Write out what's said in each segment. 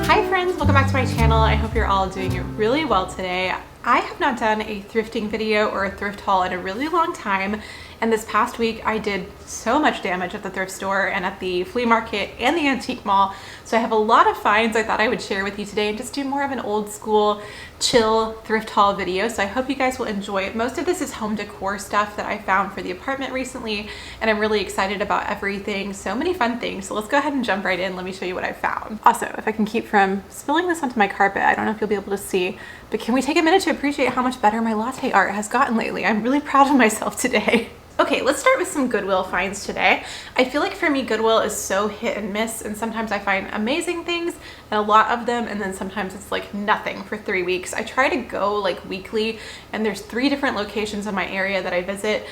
Hi friends, welcome back to my channel. I hope you're all doing really well today. I have not done a thrifting video or a thrift haul in a really long time, and this past week I did so much damage at the thrift store and at the flea market and the antique mall. So I have a lot of finds I thought I would share with you today and just do more of an old school chill thrift haul video. So I hope you guys will enjoy it. Most of this is home decor stuff that I found for the apartment recently, and I'm really excited about everything. So many fun things. So let's go ahead and jump right in. Let me show you what I found. Also, if I can keep from spilling this onto my carpet, I don't know if you'll be able to see, but can we take a minute to appreciate how much better my latte art has gotten lately? I'm really proud of myself today. Okay, let's start with some Goodwill finds today. I feel like for me, Goodwill is so hit and miss, and sometimes I find amazing things and a lot of them, and then sometimes it's like nothing for 3 weeks. I try to go like weekly, and there's 3 different locations in my area that I visit.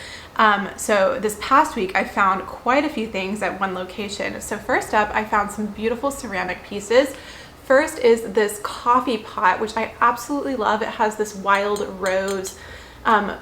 So this past week I found quite a few things at one location. So first up, I found some beautiful ceramic pieces. First is this coffee pot, which I absolutely love. It has this wild rose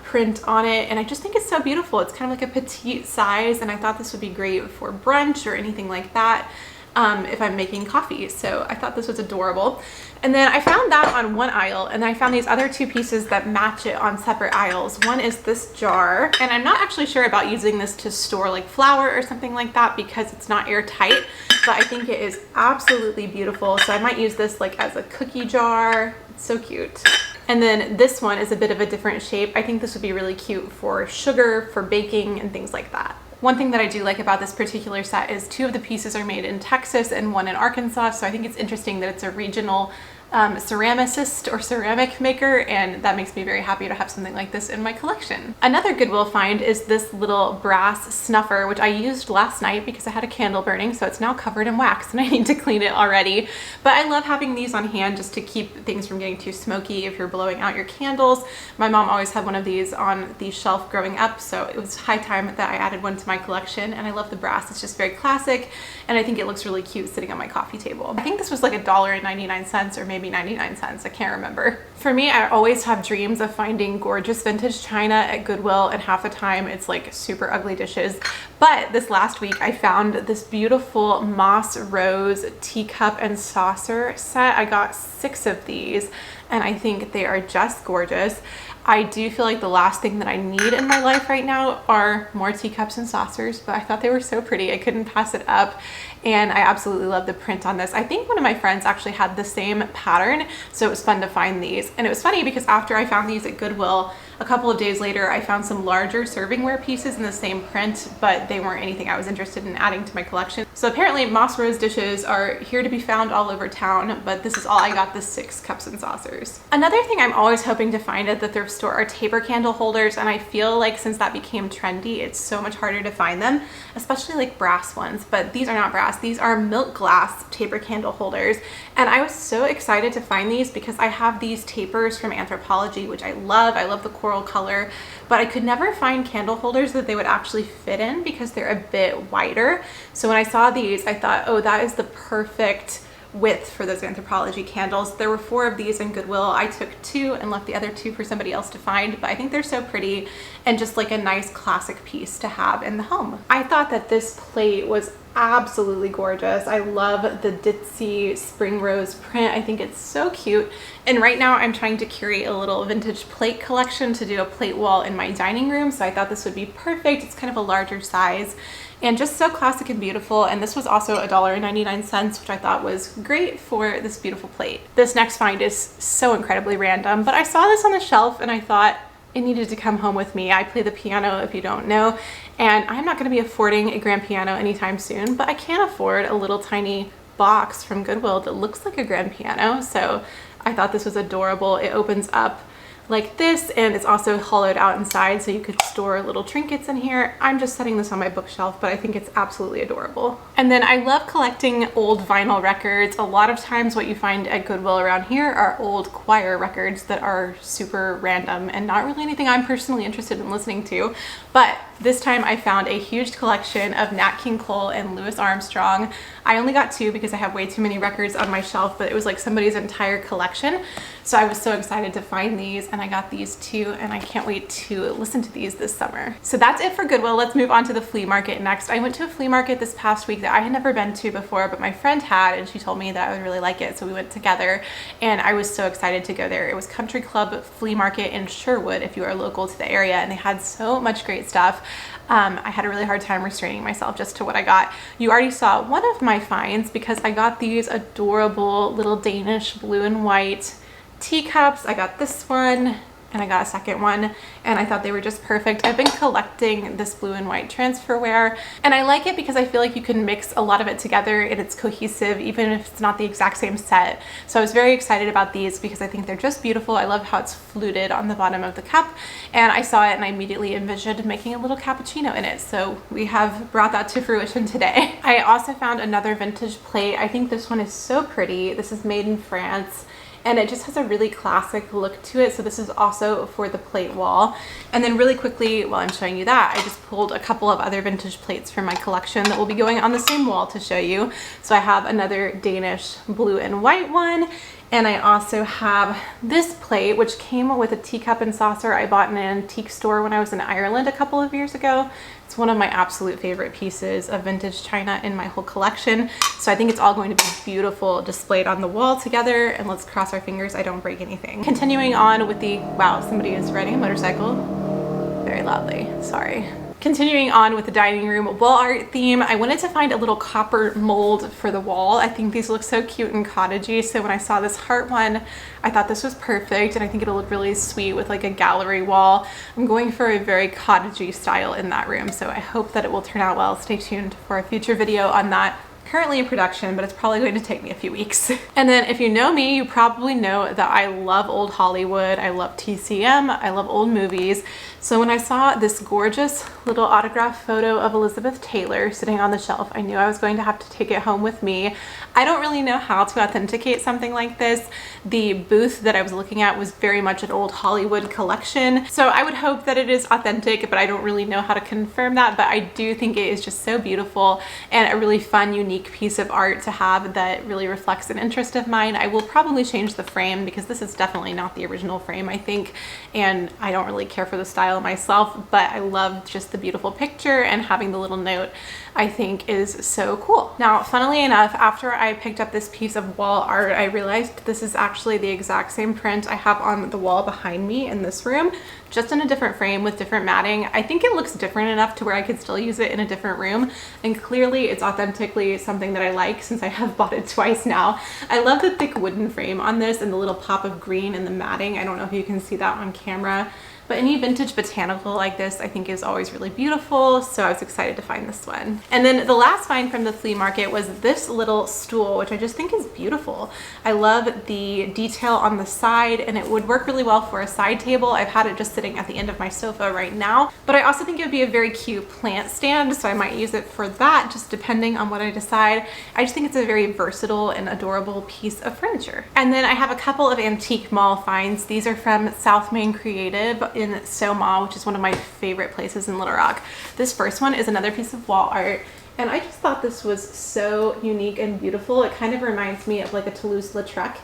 print on it, and I just think it's so beautiful. It's kind of like a petite size, and I thought this would be great for brunch or anything like that if I'm making coffee. So I thought this was adorable. And then I found that on one aisle, and then I found these other 2 pieces that match it on separate aisles. One is this jar, and I'm not actually sure about using this to store like flour or something like that because it's not airtight, but I think it is absolutely beautiful. So I might use this like as a cookie jar. It's so cute. And then this one is a bit of a different shape. I think this would be really cute for sugar, for baking, and things like that. One thing that I do like about this particular set is 2 of the pieces are made in Texas and 1 in Arkansas. So I think it's interesting that it's a regional ceramicist or ceramic maker, and that makes me very happy to have something like this in my collection. Another Goodwill find is this little brass snuffer, which I used last night because I had a candle burning, so it's now covered in wax and I need to clean it already. But I love having these on hand just to keep things from getting too smoky if you're blowing out your candles. My mom always had one of these on the shelf growing up, so it was high time that I added one to my collection, and I love the brass. It's just very classic, and I think it looks really cute sitting on my coffee table. I think this was like $1.99 or maybe 99 cents. I can't remember. For me, I always have dreams of finding gorgeous vintage china at Goodwill, and half the time it's like super ugly dishes. But this last week I found this beautiful moss rose teacup and saucer set. I got 6 of these, and I think they are just gorgeous. I do feel like the last thing that I need in my life right now are more teacups and saucers, but I thought they were so pretty. I couldn't pass it up, and I absolutely love the print on this. I think one of my friends actually had the same pattern, so it was fun to find these. And it was funny because after I found these at Goodwill, a couple of days later, I found some larger servingware pieces in the same print, but they weren't anything I was interested in adding to my collection. So apparently moss rose dishes are here to be found all over town, but this is all I got, the 6 cups and saucers. Another thing I'm always hoping to find at the thrift store are taper candle holders, and I feel like since that became trendy, it's so much harder to find them, especially like brass ones. But these are not brass, these are milk glass taper candle holders, and I was so excited to find these because I have these tapers from Anthropologie, which I love. I love the coral color, but I could never find candle holders that they would actually fit in because they're a bit wider. So when I saw these, I thought, oh, that is the perfect width for those Anthropologie candles. There were 4 of these in Goodwill. I took 2 and left the other 2 for somebody else to find, but I think they're so pretty and just like a nice classic piece to have in the home. I thought that this plate was absolutely gorgeous. I love the ditzy spring rose print. I think it's so cute. And right now I'm trying to curate a little vintage plate collection to do a plate wall in my dining room, so I thought this would be perfect. It's kind of a larger size and just so classic and beautiful. And this was also $1.99, which I thought was great for this beautiful plate. This next find is so incredibly random, but I saw this on the shelf and I thought it needed to come home with me. I play the piano, if you don't know, and I'm not going to be affording a grand piano anytime soon, but I can afford a little tiny box from Goodwill that looks like a grand piano. So I thought this was adorable. It opens up like this, and it's also hollowed out inside, so you could store little trinkets in here. I'm just setting this on my bookshelf, but I think it's absolutely adorable. And then I love collecting old vinyl records. A lot of times what you find at Goodwill around here are old choir records that are super random and not really anything I'm personally interested in listening to. But this time I found a huge collection of Nat King Cole and Louis Armstrong. I only got 2 because I have way too many records on my shelf, but it was like somebody's entire collection. So I was so excited to find these, and I got these too, and I can't wait to listen to these this summer. So that's it for Goodwill. Let's move on to the flea market next. I went to a flea market this past week that I had never been to before, but my friend had, and she told me that I would really like it. So we went together, and I was so excited to go there. It was Country Club Flea Market in Sherwood, if you are local to the area, and they had so much great stuff. I had a really hard time restraining myself just to what I got. You already saw one of my finds because I got these adorable little Danish blue and white teacups. I got this one, and I got a second one, and I thought they were just perfect. I've been collecting this blue and white transferware, and I like it because I feel like you can mix a lot of it together and it's cohesive even if it's not the exact same set. So I was very excited about these because I think they're just beautiful. I love how it's fluted on the bottom of the cup, and I saw it and I immediately envisioned making a little cappuccino in it. So we have brought that to fruition today. I also found another vintage plate. I think this one is so pretty. This is made in France, and it just has a really classic look to it. So this is also for the plate wall. And then really quickly, while I'm showing you that, I just pulled a couple of other vintage plates from my collection that will be going on the same wall to show you. So I have another Danish blue and white one, and I also have this plate, which came with a teacup and saucer I bought in an antique store when I was in Ireland a couple of years ago. It's one of my absolute favorite pieces of vintage china in my whole collection. So I think it's all going to be beautiful displayed on the wall together, and let's cross our fingers I don't break anything. Continuing on with the, wow, somebody is riding a motorcycle very loudly, sorry. Continuing on with the dining room wall art theme, I wanted to find a little copper mold for the wall. I think these look so cute and cottagey, so when I saw this heart one, I thought this was perfect, and I think it'll look really sweet with like a gallery wall. I'm going for a very cottagey style in that room, so I hope that it will turn out well. Stay tuned for a future video on that. Currently in production, but it's probably going to take me a few weeks. And then if you know me, you probably know that I love old Hollywood. I love TCM. I love old movies. So when I saw this gorgeous little autograph photo of Elizabeth Taylor sitting on the shelf, I knew I was going to have to take it home with me. I don't really know how to authenticate something like this. The booth that I was looking at was very much an old Hollywood collection. So I would hope that it is authentic, but I don't really know how to confirm that. But I do think it is just so beautiful and a really fun, unique piece of art to have that really reflects an interest of mine. I will probably change the frame because this is definitely not the original frame, I think, and I don't really care for the style myself, but I love just the beautiful picture, and having the little note I think is so cool. Now, funnily enough, after I picked up this piece of wall art, I realized this is actually the exact same print I have on the wall behind me in this room, just in a different frame with different matting. I think it looks different enough to where I could still use it in a different room, and clearly it's authentically something that I like since I have bought it twice now. I love the thick wooden frame on this and the little pop of green in the matting. I don't know if you can see that on camera, but any vintage botanical like this I think is always really beautiful, so I was excited to find this one. And then the last find from the flea market was this little stool, which I just think is beautiful. I love the detail on the side, and it would work really well for a side table. I've had it just sitting at the end of my sofa right now, but I also think it would be a very cute plant stand, so I might use it for that, just depending on what I decide. I just think it's a very versatile and adorable piece of furniture. And then I have a couple of antique mall finds. These are from South Main Creative in Soma, which is one of my favorite places in Little Rock. This first one is another piece of wall art, and I just thought this was so unique and beautiful. It kind of reminds me of like a Toulouse-Lautrec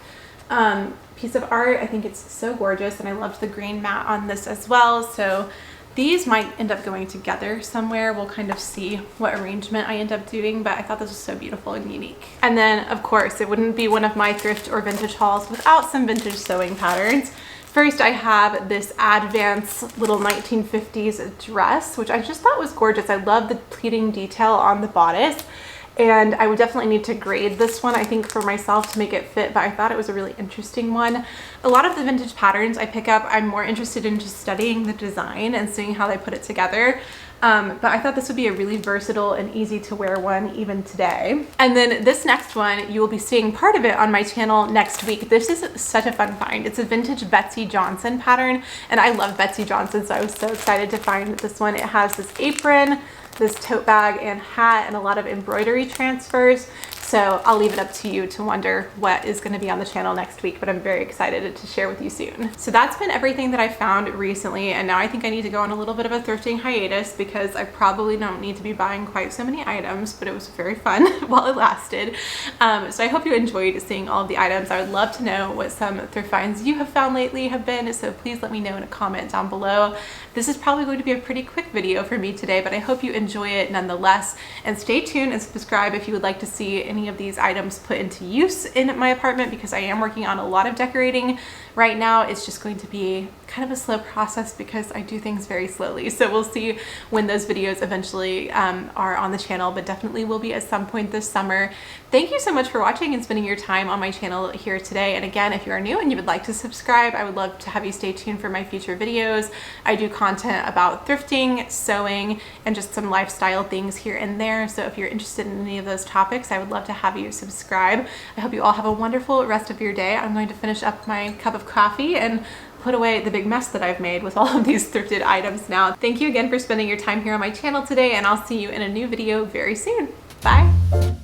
piece of art. I think it's so gorgeous, and I loved the green mat on this as well. So these might end up going together somewhere. We'll kind of see what arrangement I end up doing, but I thought this was so beautiful and unique. And then, of course, it wouldn't be one of my thrift or vintage hauls without some vintage sewing patterns. First, I have this Advance little 1950s dress, which I just thought was gorgeous. I love the pleating detail on the bodice, and I would definitely need to grade this one, I think, for myself to make it fit, but I thought it was a really interesting one. A lot of the vintage patterns I pick up, I'm more interested in just studying the design and seeing how they put it together. But I thought this would be a really versatile and easy to wear one even today. And then this next one, you will be seeing part of it on my channel next week. This is such a fun find. It's a vintage Betsy Johnson pattern, and I love Betsy Johnson, so I was so excited to find this one. It has this apron, this tote bag and hat, and a lot of embroidery transfers. So I'll leave it up to you to wonder what is going to be on the channel next week, but I'm very excited to share with you soon. So that's been everything that I found recently, and now I think I need to go on a little bit of a thrifting hiatus because I probably don't need to be buying quite so many items, but it was very fun while it lasted. So I hope you enjoyed seeing all of the items. I would love to know what some thrift finds you have found lately have been, so please let me know in a comment down below. This is probably going to be a pretty quick video for me today, but I hope you enjoy it nonetheless, and stay tuned and subscribe if you would like to see any of these items put into use in my apartment, because I am working on a lot of decorating right now. It's just going to be kind of a slow process because I do things very slowly. So we'll see when those videos eventually are on the channel, but definitely will be at some point this summer. Thank you so much for watching and spending your time on my channel here today. And again, if you are new and you would like to subscribe, I would love to have you stay tuned for my future videos. I do content about thrifting, sewing, and just some lifestyle things here and there. So if you're interested in any of those topics, I would love to have you subscribe. I hope you all have a wonderful rest of your day. I'm going to finish up my cup of coffee and put away the big mess that I've made with all of these thrifted items now. Thank you again for spending your time here on my channel today, and I'll see you in a new video very soon. Bye.